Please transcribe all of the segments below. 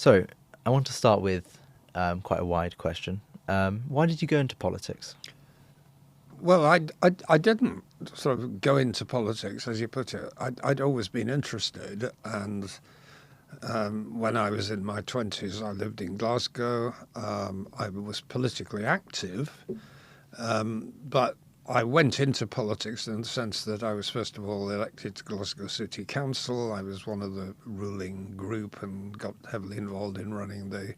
So, I want to start with quite a wide question. Why did you go into politics? Well, I didn't sort of go into politics, as you put it. I'd always been interested, and when I was in my 20s, I lived in Glasgow. I was politically active, but I went into politics in the sense that I was, first of all, elected to Glasgow City Council. I was one of the ruling group and got heavily involved in running the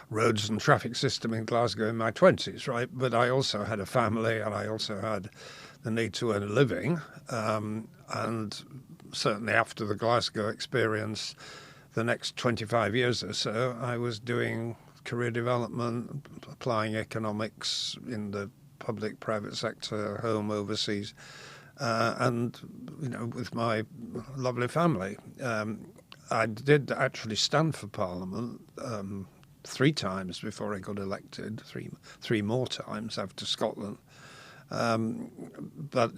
roads and traffic system in Glasgow in my 20s, right? But I also had a family and I also had the need to earn a living. And certainly after the Glasgow experience, the next 25 years or so, I was doing career development, applying economics in the public, private sector, home, overseas, and with my lovely family. I did actually stand for Parliament 3 times before I got elected, three more times after Scotland. But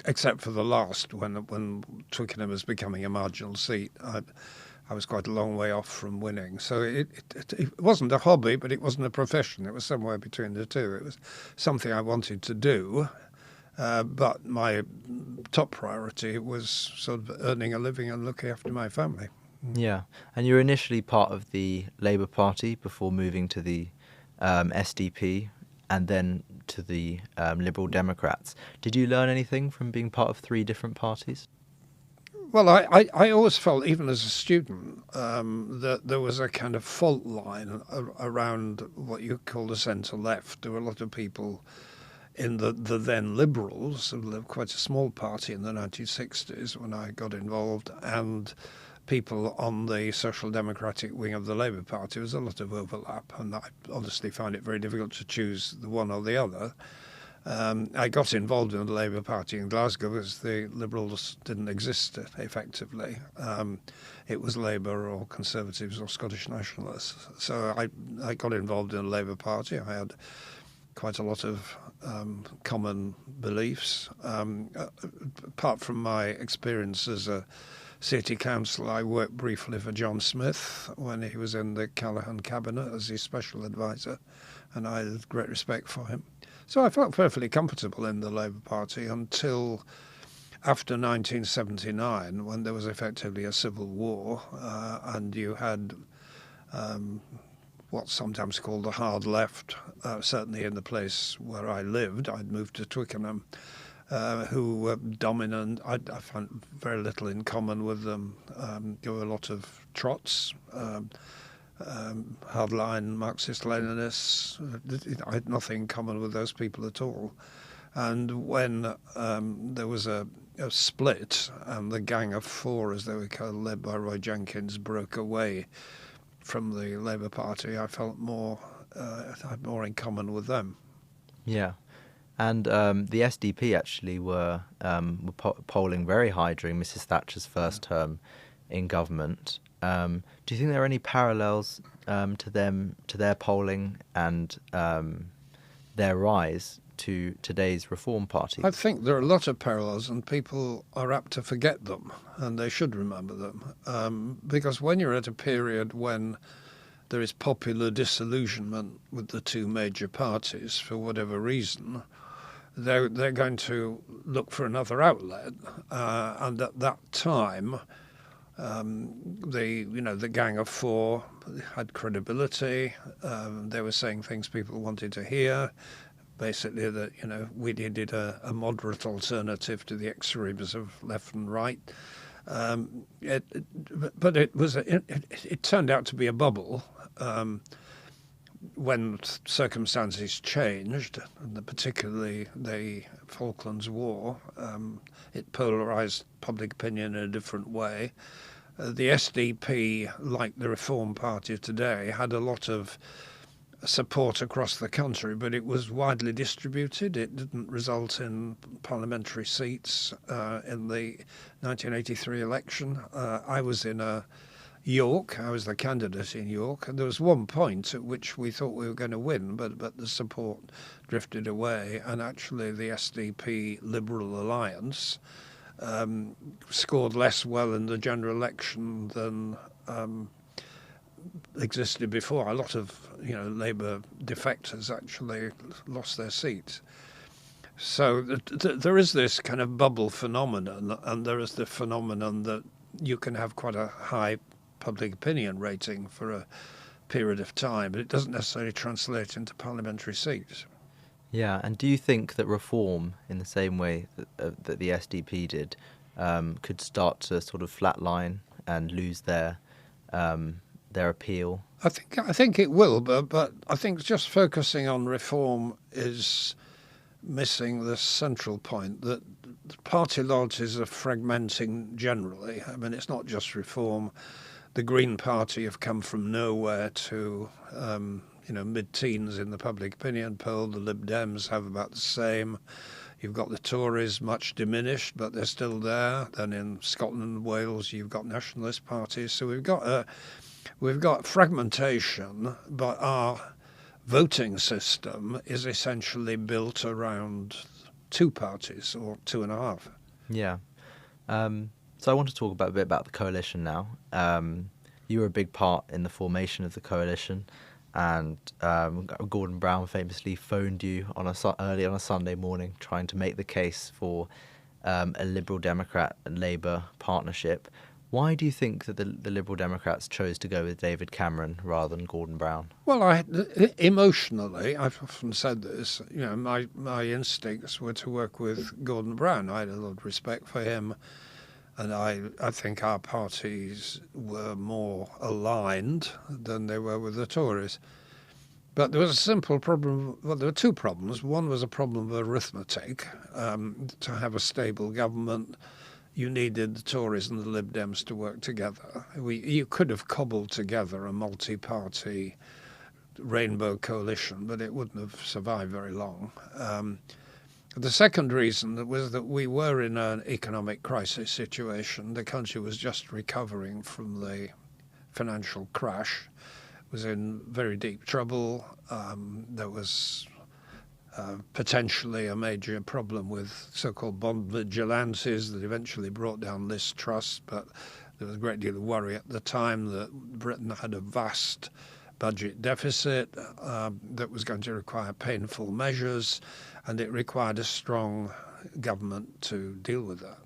except for the last, when Twickenham was becoming a marginal seat, I was quite a long way off from winning. So it wasn't a hobby, but it wasn't a profession. It was somewhere between the two. It was something I wanted to do, but my top priority was sort of earning a living and looking after my family. Yeah, and you were initially part of the Labour Party before moving to the SDP and then to the Liberal Democrats. Did you learn anything from being part of 3 different parties? Well, I always felt, even as a student, that there was a kind of fault line around what you call the centre-left. There were a lot of people in the then Liberals, quite a small party in the 1960s when I got involved, and people on the Social Democratic wing of the Labour Party. There was a lot of overlap, and I honestly find it very difficult to choose the one or the other. I got involved in the Labour Party in Glasgow because the Liberals didn't exist effectively. It was Labour or Conservatives or Scottish Nationalists. So I got involved in the Labour Party. I had quite a lot of common beliefs. Apart from my experience as a city councillor, I worked briefly for John Smith when he was in the Callaghan cabinet as his special advisor, and I had great respect for him. So I felt perfectly comfortable in the Labour Party until after 1979, when there was effectively a civil war, and you had what's sometimes called the hard left, certainly in the place where I lived. I'd moved to Twickenham, who were dominant. I found very little in common with them. There were a lot of trots, hardline Marxist-Leninists. I had nothing in common with those people at all. And when there was a split and the Gang of Four, as they were called, led by Roy Jenkins, broke away from the Labour Party, I felt I had more in common with them. Yeah, and the SDP actually were polling very high during Mrs. Thatcher's first term in government. Do you think there are any parallels to their polling and their rise to today's Reform Party? I think there are a lot of parallels, and people are apt to forget them, and they should remember them. Because when you're at a period when there is popular disillusionment with the 2 major parties for whatever reason, they're going to look for another outlet. And at that time, the Gang of Four had credibility. They were saying things people wanted to hear. Basically, that we needed a moderate alternative to the extremes of left and right. But it turned out to be a bubble. When circumstances changed, and particularly the Falklands War, it polarised public opinion in a different way. The SDP, like the Reform Party today, had a lot of support across the country, but it was widely distributed. It didn't result in parliamentary seats in the 1983 election. I was in York. I was the candidate in York, and there was one point at which we thought we were going to win, but the support drifted away, and actually the SDP Liberal Alliance scored less well in the general election than existed before. A lot of Labour defectors actually lost their seats. So there is this kind of bubble phenomenon, and there is the phenomenon that you can have quite a high public opinion rating for a period of time, but it doesn't necessarily translate into parliamentary seats. Yeah, and do you think that reform, in the same way that the SDP did, could start to sort of flatline and lose their appeal? I think it will, but I think just focusing on reform is missing the central point that party loyalties are fragmenting generally. I mean, it's not just reform. The Green Party have come from nowhere to mid-teens in the public opinion poll. The Lib Dems have about the same. You've got the Tories much diminished, but they're still there. Then in Scotland and Wales, you've got nationalist parties. So we've got fragmentation, but our voting system is essentially built around two parties or two and a half. Yeah. So I want to talk a bit about the coalition now. You were a big part in the formation of the coalition, and Gordon Brown famously phoned you early on a Sunday morning trying to make the case for a Liberal Democrat and Labour partnership. Why do you think that the Liberal Democrats chose to go with David Cameron rather than Gordon Brown? Well, emotionally, I've often said this, my instincts were to work with Gordon Brown. I had a lot of respect for him, and I think our parties were more aligned than they were with the Tories. But there was a simple problem. Well, there were two problems. One was a problem of arithmetic. To have a stable government, you needed the Tories and the Lib Dems to work together. You could have cobbled together a multi-party rainbow coalition, but it wouldn't have survived very long. The second reason was that we were in an economic crisis situation. The country was just recovering from the financial crash, was in very deep trouble. There was potentially a major problem with so-called bond vigilantes that eventually brought down Liz Truss, but there was a great deal of worry at the time that Britain had a vast budget deficit that was going to require painful measures, and it required a strong government to deal with that.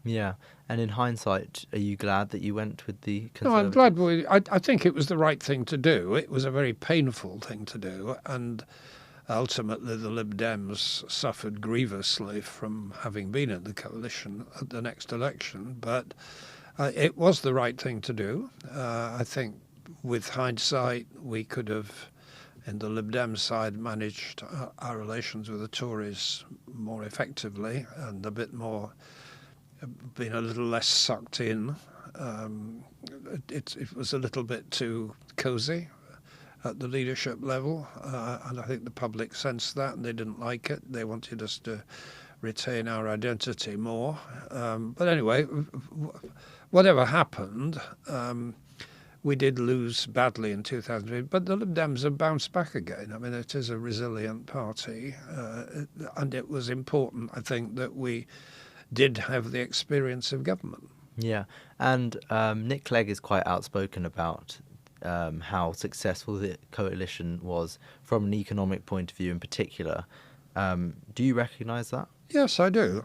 Yeah, and in hindsight, are you glad that you went with the Conservatives? No, I'm glad. I think it was the right thing to do. It was a very painful thing to do, and ultimately the Lib Dems suffered grievously from having been in the coalition at the next election, but it was the right thing to do. I think with hindsight, we could have, in the Lib Dem side, managed our relations with the Tories more effectively and a bit more, been a little less sucked in. It was a little bit too cosy at the leadership level, and I think the public sensed that and they didn't like it. They wanted us to retain our identity more. But anyway, whatever happened, we did lose badly in 2008, but the Lib Dems have bounced back again. I mean, it is a resilient party, and it was important, I think, that we did have the experience of government. Yeah, and Nick Clegg is quite outspoken about how successful the coalition was from an economic point of view in particular. Do you recognise that? Yes, I do.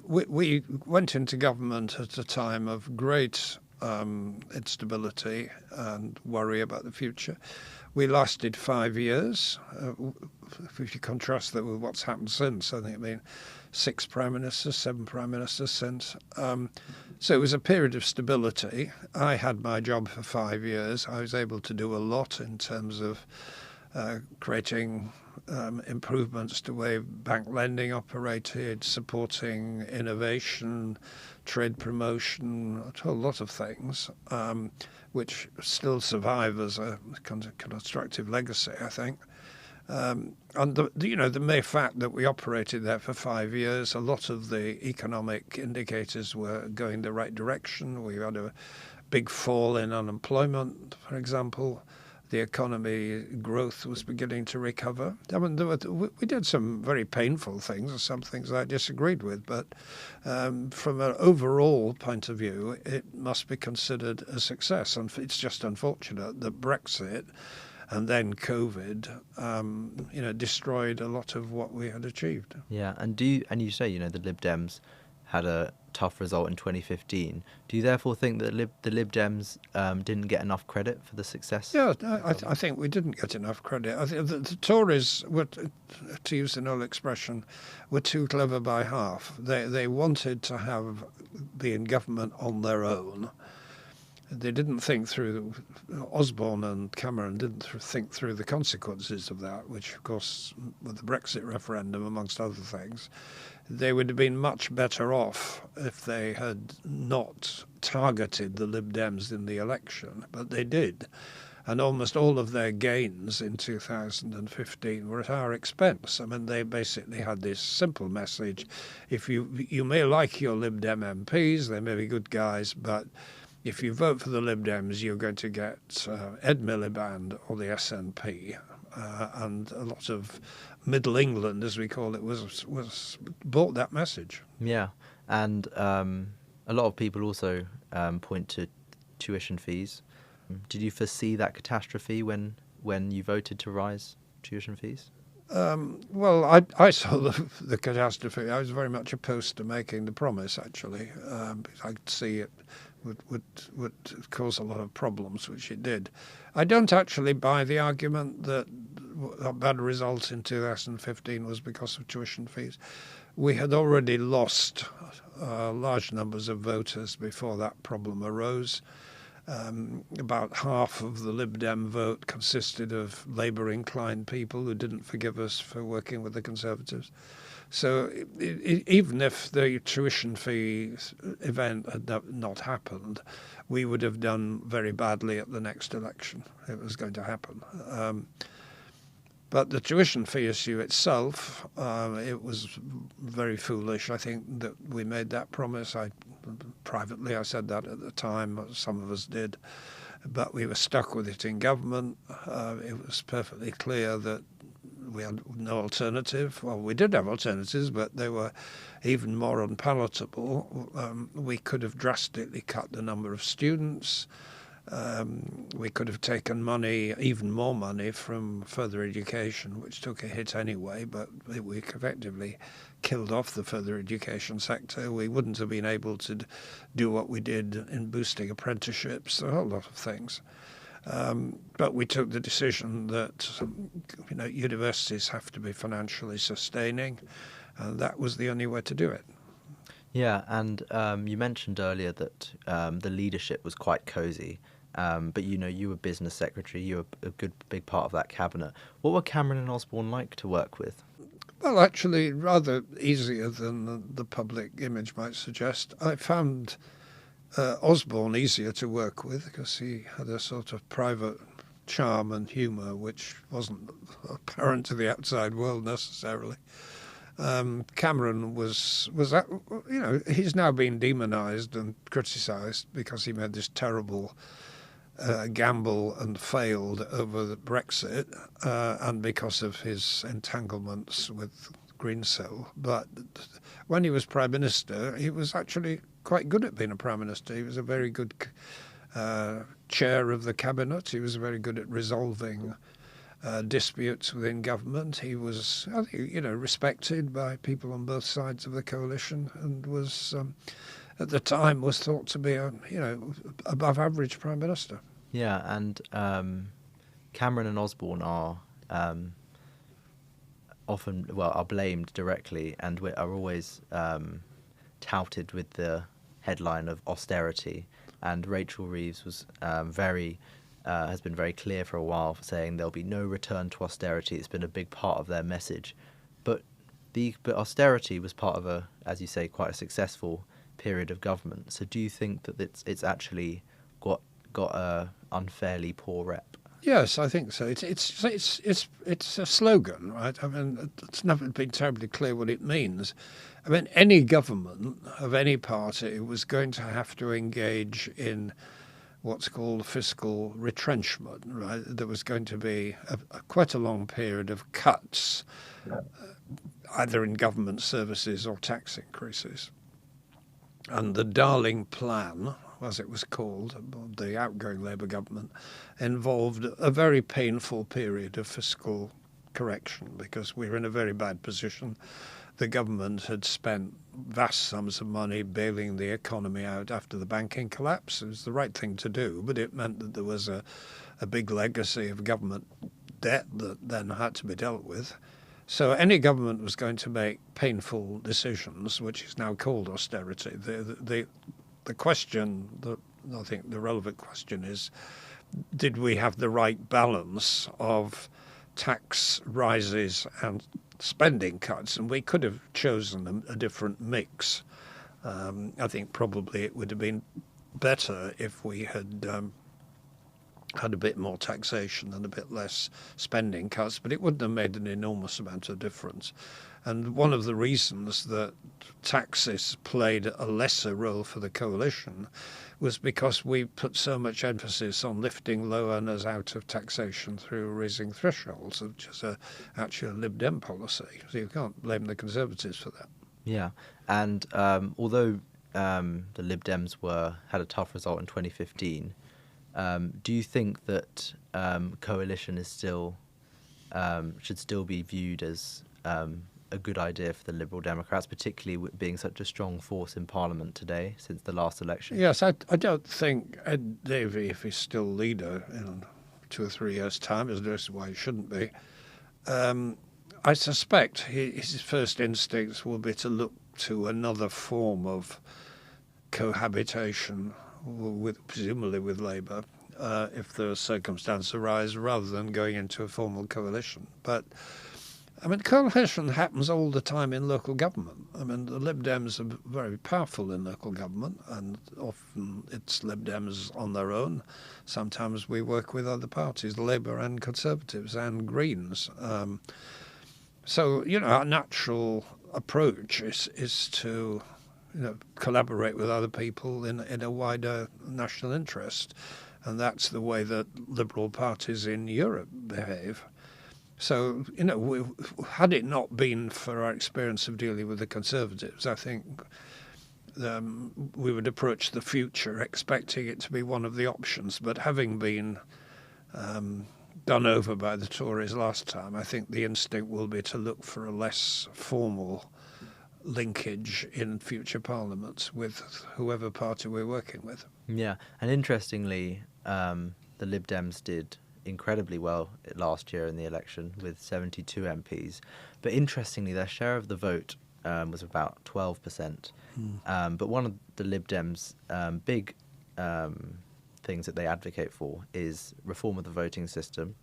We went into government at a time of great instability and worry about the future. We lasted 5 years. If you contrast that with what's happened since, I think, 6 prime ministers, 7 prime ministers since. So it was a period of stability. I had my job for 5 years. I was able to do a lot in terms of creating improvements to the way bank lending operated, supporting innovation, trade promotion, a whole lot of things, which still survive as a constructive legacy, I think. And the mere fact that we operated there for 5 years, a lot of the economic indicators were going the right direction. We had a big fall in unemployment, for example. the economy growth was beginning to recover. I mean, we did some very painful things, and some things I disagreed with, but from an overall point of view, it must be considered a success. And it's just unfortunate that Brexit and then COVID, destroyed a lot of what we had achieved. Yeah, and you say the Lib Dems had a tough result in 2015. Do you therefore think that the Lib Dems didn't get enough credit for the success? Yeah, I think we didn't get enough credit. I think the Tories were, to use an old expression, were too clever by half. They wanted to be in government on their own. They didn't think through, Osborne and Cameron didn't think through the consequences of that, which, of course, with the Brexit referendum, amongst other things, they would have been much better off if they had not targeted the Lib Dems in the election, but they did. And almost all of their gains in 2015 were at our expense. I mean, they basically had this simple message: if you may like your Lib Dem MPs, they may be good guys, but if you vote for the Lib Dems, you're going to get Ed Miliband or the SNP, and a lot of Middle England, as we call it, was bought that message. Yeah, and a lot of people also point to tuition fees. Did you foresee that catastrophe when you voted to rise tuition fees? Well, I saw the catastrophe. I was very much opposed to making the promise, actually. I could see it would cause a lot of problems, which it did. I don't actually buy the argument that a bad result in 2015 was because of tuition fees. We had already lost large numbers of voters before that problem arose. About half of the Lib Dem vote consisted of Labour-inclined people who didn't forgive us for working with the Conservatives. So even if the tuition fee event had not happened, we would have done very badly at the next election. It was going to happen. But the tuition fee issue itself, it was very foolish. I think that we made that promise. Privately, I said that at the time. Some of us did. But we were stuck with it in government. It was perfectly clear that we had no alternative. Well, we did have alternatives, but they were even more unpalatable. We could have drastically cut the number of students. We could have taken money, even more money, from further education, which took a hit anyway, but we effectively killed off the further education sector. We wouldn't have been able to do what we did in boosting apprenticeships, a whole lot of things. But we took the decision that universities have to be financially sustaining, and that was the only way to do it. Yeah, and you mentioned earlier that the leadership was quite cosy. But you were business secretary, you were a big part of that cabinet. What were Cameron and Osborne like to work with? Well, actually, rather easier than the public image might suggest. I found Osborne easier to work with because he had a sort of private charm and humour which wasn't apparent to the outside world necessarily. Cameron was he's now been demonised and criticised because he made this terrible gamble and failed over the Brexit and because of his entanglements with Greensill. But when he was Prime Minister, he was actually quite good at being a Prime Minister. He was a very good chair of the cabinet. He was very good at resolving disputes within government. He was, I think, respected by people on both sides of the coalition, and was, at the time, was thought to be a, above average Prime Minister. Yeah, and Cameron and Osborne are often, are blamed directly, and are always touted with the headline of austerity. And Rachel Reeves was has been very clear for a while, saying there'll be no return to austerity. It's been a big part of their message. But austerity was part of as you say, quite a successful period of government. So do you think that it's actually got a unfairly poor rep? Yes, I think so. It's a slogan, right? I mean, it's never been terribly clear what it means. I mean, any government of any party was going to have to engage in what's called fiscal retrenchment. Right, there was going to be quite a long period of cuts, either in government services or tax increases. And the Darling Plan, as it was called, the outgoing Labour government, involved a very painful period of fiscal correction because we were in a very bad position. The government had spent vast sums of money bailing the economy out after the banking collapse. It was the right thing to do, but it meant that there was a big legacy of government debt that then had to be dealt with. So any government was going to make painful decisions, which is now called austerity. The question, I think the relevant question is, did we have the right balance of tax rises and spending cuts? And we could have chosen a different mix. I think probably it would have been better if we had had a bit more taxation and a bit less spending cuts, but it wouldn't have made an enormous amount of difference. And one of the reasons that taxes played a lesser role for the coalition was because we put so much emphasis on lifting low earners out of taxation through raising thresholds, which is actually a Lib Dem policy. So you can't blame the Conservatives for that. Yeah, and although the Lib Dems had a tough result in 2015, do you think that coalition is should still be viewed as a good idea for the Liberal Democrats, particularly being such a strong force in Parliament today since the last election? Yes, I don't think Ed Davey, if he's still leader in 2 or 3 years' time, is why he shouldn't be. I suspect his first instincts will be to look to another form of cohabitation, presumably with Labour, if the circumstances arise, rather than going into a formal coalition. But I mean, coalition happens all the time in local government. I mean, the Lib Dems are very powerful in local government, and often it's Lib Dems on their own. Sometimes we work with other parties, Labour and Conservatives and Greens. So, our natural approach is to collaborate with other people in a wider national interest. And that's the way that liberal parties in Europe behave. So, had it not been for our experience of dealing with the Conservatives, I think we would approach the future expecting it to be one of the options. But having been done over by the Tories last time, I think the instinct will be to look for a less formal linkage in future parliaments with whoever party we're working with. Yeah, and interestingly, the Lib Dems did incredibly well last year in the election with 72 MPs. But interestingly, their share of the vote was about 12%. But one of the Lib Dems' big things that they advocate for is reform of the voting system.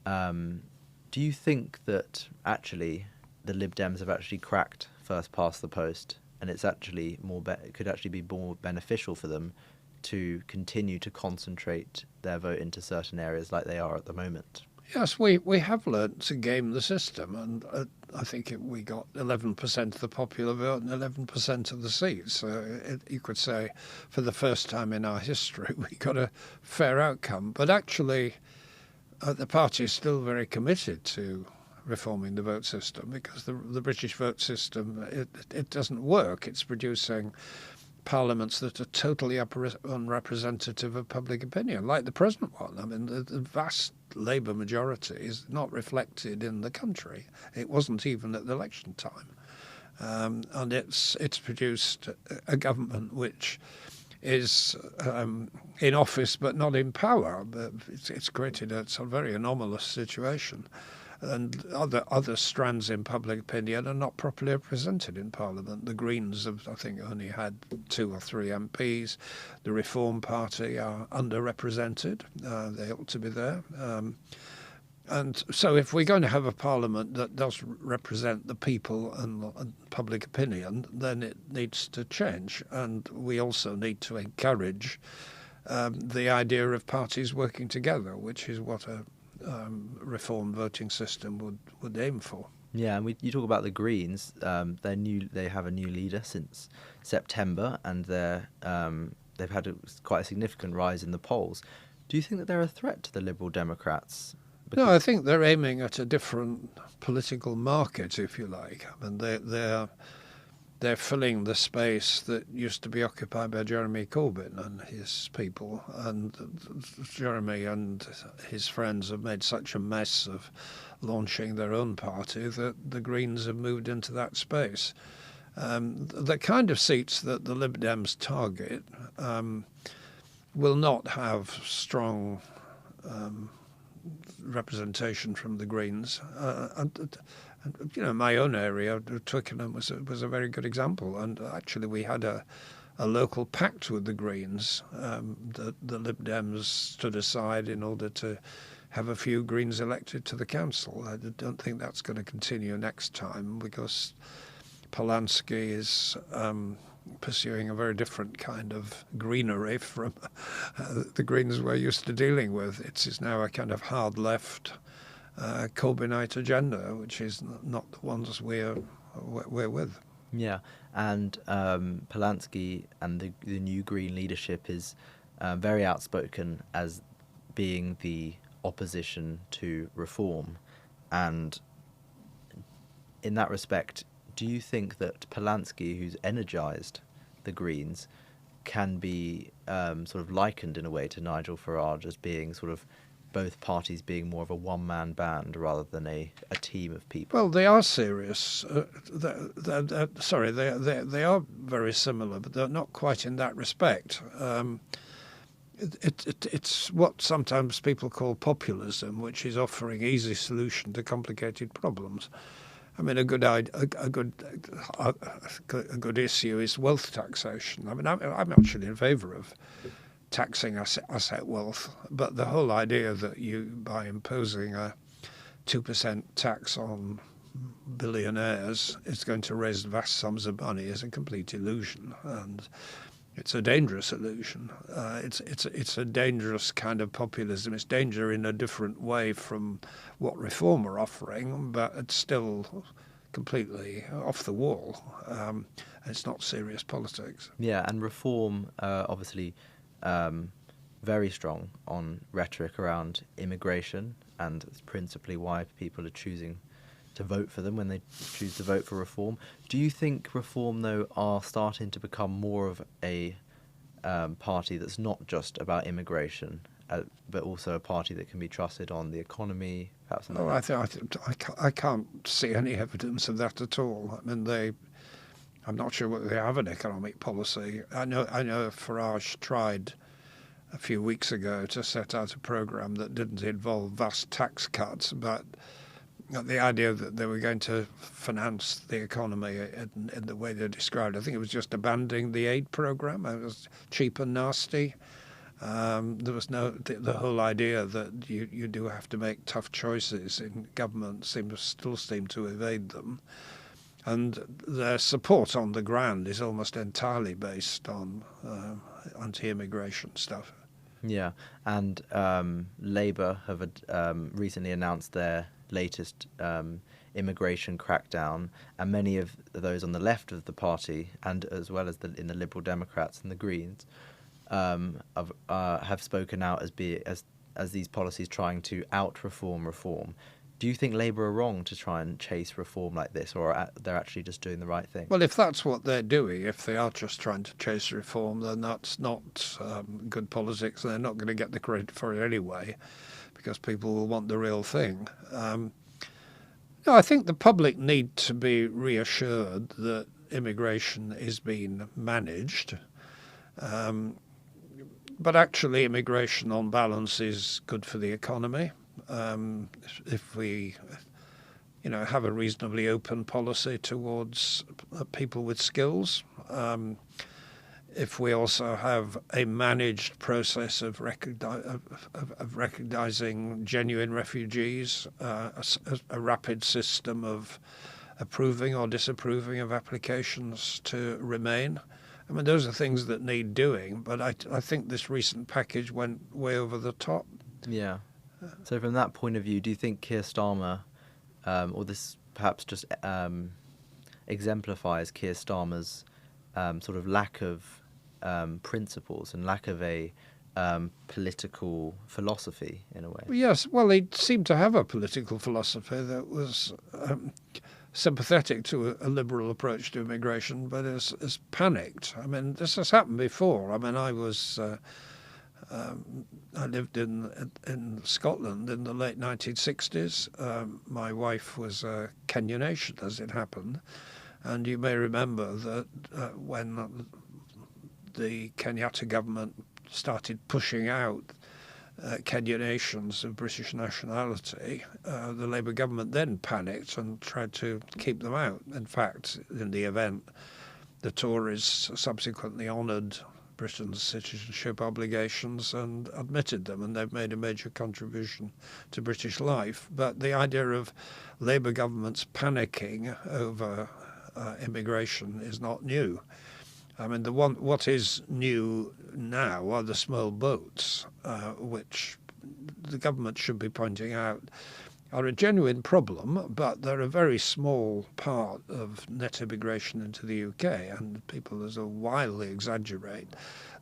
Do you think that actually the Lib Dems have actually cracked first past the post, and it's actually could actually be more beneficial for them to continue to concentrate their vote into certain areas like they are at the moment? Yes, we have learnt to game the system, and I think we got 11% of the popular vote and 11% of the seats. So you could say for the first time in our history we got a fair outcome. But actually the party is still very committed to reforming the vote system, because the British vote system, it doesn't work. It's producing parliaments that are totally unrepresentative of public opinion, like the present one. I mean, the vast Labour majority is not reflected in the country. It wasn't even at the election time. And it's produced a government which is in office but not in power. But it's created a very anomalous situation. And other strands in public opinion are not properly represented in Parliament. The Greens have, I think, only had 2 or 3 MPs. The Reform Party are underrepresented. They ought to be there. And so if we're going to have a Parliament that does represent the people and public opinion, then it needs to change. And we also need to encourage the idea of parties working together, which is what a reform voting system would aim for. Yeah, and you talk about the Greens. They have a new leader since September, and their they've had quite a significant rise in the polls. Do you think that they're a threat to the Liberal Democrats? No, I think they're aiming at a different political market, if you like. I mean, they're filling the space that used to be occupied by Jeremy Corbyn and his people. And Jeremy and his friends have made such a mess of launching their own party that the Greens have moved into that space. The kind of seats that the Lib Dems target will not have strong representation from the Greens. My own area, Twickenham, was a very good example. And actually, we had a local pact with the Greens. The Lib Dems stood aside in order to have a few Greens elected to the council. I don't think that's going to continue next time because Polanski is pursuing a very different kind of greenery from the Greens we're used to dealing with. It's now a kind of hard left Corbynite agenda, which is not the ones we're with. Yeah, and Polanski and the new Green leadership is very outspoken as being the opposition to reform. And in that respect, do you think that Polanski, who's energised the Greens, can be sort of likened in a way to Nigel Farage as being sort of both parties being more of a one-man band rather than a team of people? Well, they are serious. They are very similar, but they're not quite in that respect. It's what sometimes people call populism, which is offering easy solution to complicated problems. I mean, a good issue is wealth taxation. I mean, I'm actually in favour of taxing asset wealth, but the whole idea that by imposing a 2% tax on billionaires is going to raise vast sums of money is a complete illusion, and it's a dangerous illusion. It's a dangerous kind of populism. It's danger in a different way from what Reform are offering, but it's still completely off the wall. It's not serious politics. Yeah, and Reform obviously very strong on rhetoric around immigration, and it's principally why people are choosing to vote for them when they choose to vote for Reform. Do you think Reform, though, are starting to become more of a party that's not just about immigration, but also a party that can be trusted on the economy? Perhaps. I can't see any evidence of that at all. I mean, I'm not sure whether they have an economic policy. I know Farage tried a few weeks ago to set out a programme that didn't involve vast tax cuts, but the idea that they were going to finance the economy in the way they described, I think it was just abandoning the aid programme. It was cheap and nasty. There was the whole idea that you do have to make tough choices in government still seem to evade them. And their support on the ground is almost entirely based on anti-immigration stuff. Yeah, and Labour have recently announced their latest immigration crackdown, and many of those on the left of the party, and as well as in the Liberal Democrats and the Greens, have spoken out as these policies trying to out-reform reform. Do you think Labour are wrong to try and chase reform like this, or they're actually just doing the right thing? Well, if that's what they're doing, if they are just trying to chase reform, then that's not good politics. They're not going to get the credit for it anyway, because people will want the real thing. No, I think the public need to be reassured that immigration is being managed. But actually, immigration on balance is good for the economy. If we, have a reasonably open policy towards people with skills, if we also have a managed process of recognizing genuine refugees, a rapid system of approving or disapproving of applications to remain. I mean, those are things that need doing, but I think this recent package went way over the top. Yeah. So from that point of view, do you think Keir Starmer, or this perhaps just exemplifies Keir Starmer's sort of lack of principles and lack of a political philosophy in a way. Yes, well, he seemed to have a political philosophy that was sympathetic to a liberal approach to immigration, but is panicked. I mean, this has happened before. I mean, I lived in Scotland in the late 1960s. My wife was a Kenyan, as it happened, and you may remember that when the Kenyatta government started pushing out Kenyan nations of British nationality, the Labour government then panicked and tried to keep them out. In fact, in the event, the Tories subsequently honoured Britain's citizenship obligations and admitted them, and they've made a major contribution to British life. But the idea of Labour governments panicking over immigration is not new. I mean, what is new now are the small boats, which the government should be pointing out are a genuine problem, but they're a very small part of net immigration into the UK, and people as a wildly exaggerate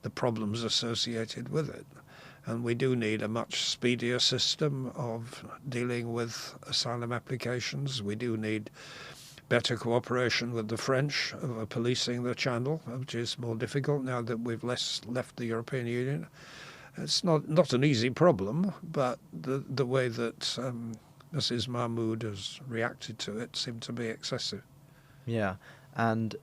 the problems associated with it. And we do need a much speedier system of dealing with asylum applications. We do need better cooperation with the French over policing the channel, which is more difficult now that we've left the European Union. It's not an easy problem, but the way that Mrs. Mahmood has reacted to it seemed to be excessive. Yeah, and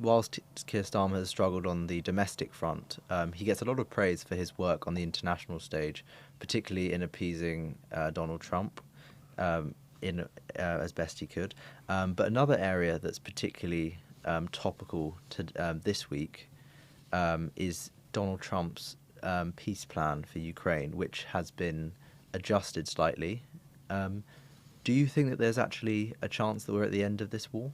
whilst Keir Starmer has struggled on the domestic front, he gets a lot of praise for his work on the international stage, particularly in appeasing Donald Trump. As best he could. But another area that's particularly topical to this week is Donald Trump's peace plan for Ukraine, which has been adjusted slightly. Do you think that there's actually a chance that we're at the end of this war?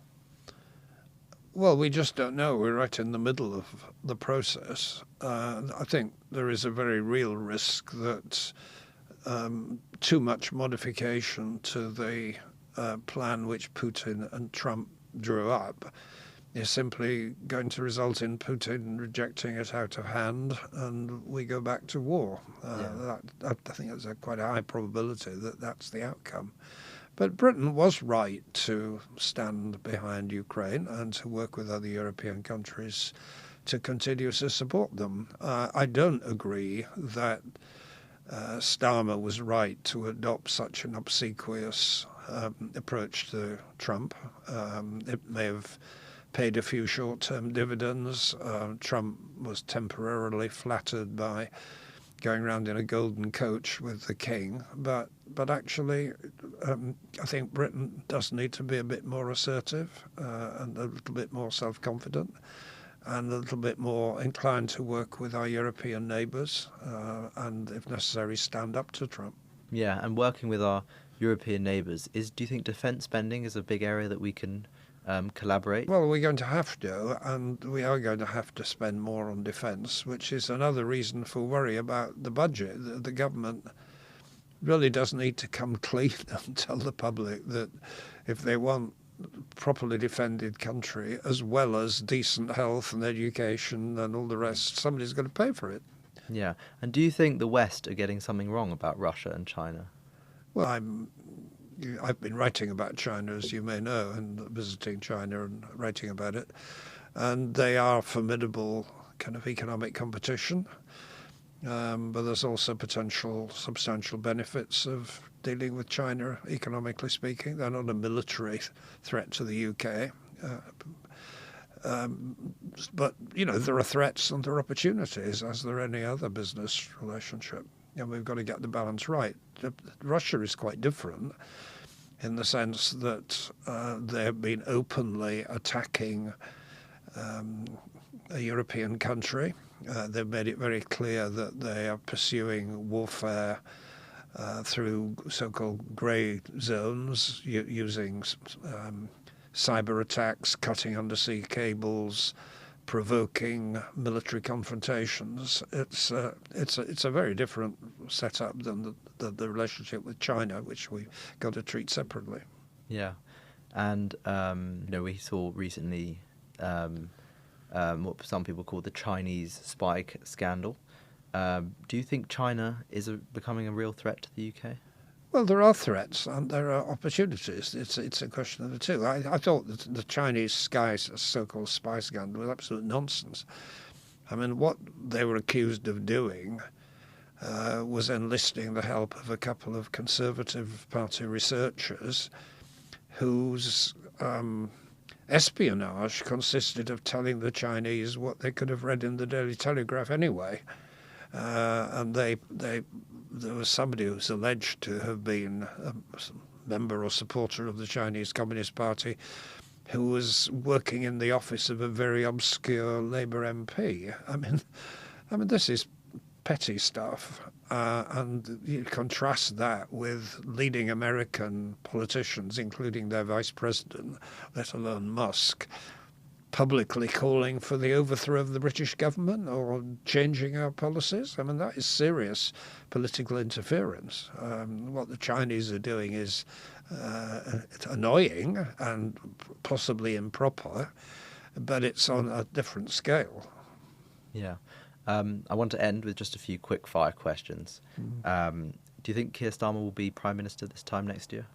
Well, we just don't know. We're right in the middle of the process. I think there is a very real risk that too much modification to the plan which Putin and Trump drew up is simply going to result in Putin rejecting it out of hand, and we go back to war. I think there's quite a high probability that that's the outcome. But Britain was right to stand behind Ukraine and to work with other European countries to continue to support them. I don't agree that Starmer was right to adopt such an obsequious approach to Trump. It may have paid a few short-term dividends. Trump was temporarily flattered by going around in a golden coach with the king, but actually I think Britain does need to be a bit more assertive and a little bit more self-confident and a little bit more inclined to work with our European neighbours and, if necessary, stand up to Trump. Yeah, and working with our European neighbours, do you think defence spending is a big area that we can collaborate? Well, we're going to have to, and we are going to have to spend more on defence, which is another reason for worry about the budget. The government really does need to come clean and tell the public that if they want properly defended country as well as decent health and education and all the rest, somebody's going to pay for it. Yeah, and do you think the West are getting something wrong about Russia and China? Well, I've been writing about China, as you may know, and visiting China and writing about it, and they are formidable kind of economic competition, but there's also potential substantial benefits of dealing with China, economically speaking. They're not a military threat to the UK. But, you know, there are threats and there are opportunities, as there are any other business relationship. And we've got to get the balance right. Russia is quite different in the sense that they have been openly attacking a European country. They've made it very clear that they are pursuing warfare through so-called grey zones, using cyber attacks, cutting undersea cables, provoking military confrontations. It's a very different setup than the relationship with China, which we've got to treat separately. Yeah, and we saw recently what some people call the Chinese spy scandal. Do you think China is becoming a real threat to the UK? Well, there are threats and there are opportunities. It's a question of the two. I thought that the Chinese so-called spy scandal was absolute nonsense. I mean, what they were accused of doing was enlisting the help of a couple of Conservative Party researchers whose espionage consisted of telling the Chinese what they could have read in the Daily Telegraph anyway. And there was somebody who was alleged to have been a member or supporter of the Chinese Communist Party who was working in the office of a very obscure Labour MP. I mean, this is petty stuff, and you contrast that with leading American politicians, including their vice president, let alone Musk, publicly calling for the overthrow of the British government or changing our policies. I mean, that is serious political interference. What the Chinese are doing is it's annoying and possibly improper, but it's on a different scale. Yeah. I want to end with just a few quick fire questions. Do you think Keir Starmer will be Prime Minister this time next year?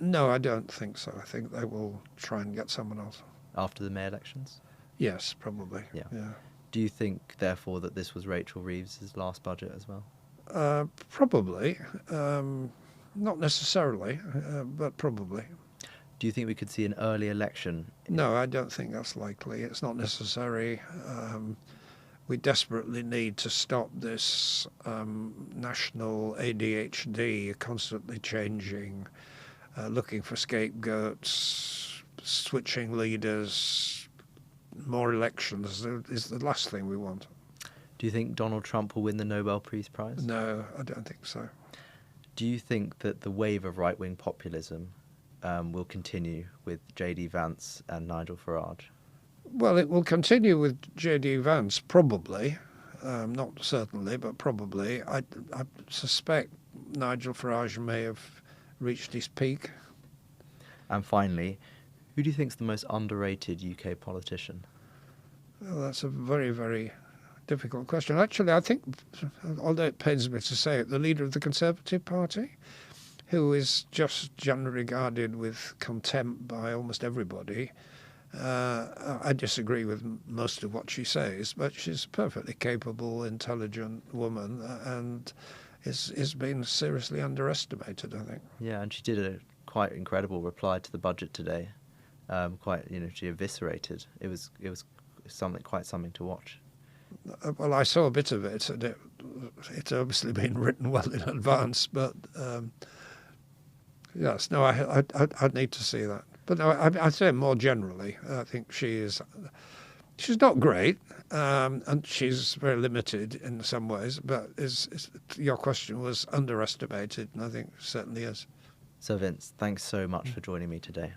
No, I don't think so. I think they will try and get someone else. After the May elections? Yes, probably. Yeah. Yeah. Do you think, therefore, that this was Rachel Reeves's last budget as well? Probably. Not necessarily, but probably. Do you think we could see an early election? No, I don't think that's likely. It's not necessary. We desperately need to stop this national ADHD, constantly changing, looking for scapegoats, switching leaders. More elections is the last thing we want. Do you think Donald Trump will win the Nobel Peace Prize? No, I don't think so. Do you think that the wave of right-wing populism will continue with J.D. Vance and Nigel Farage? Well, it will continue with J.D. Vance, probably. Not certainly, but probably. I suspect Nigel Farage may have reached his peak. And finally, who do you think is the most underrated UK politician? Well, that's a very, very difficult question. Actually, I think, although it pains me to say it, the leader of the Conservative Party, who is just generally regarded with contempt by almost everybody. I disagree with most of what she says, but she's a perfectly capable, intelligent woman and is being seriously underestimated, I think. Yeah, and she did a quite incredible reply to the budget today. She eviscerated. It was quite something to watch. Well, I saw a bit of it, and it's obviously been written well in advance. But yes, no, I'd need to see that. But no, I'd say more generally, I think she's not great, and she's very limited in some ways. But your question was underestimated, and I think certainly is. So Vince, thanks so much for joining me today.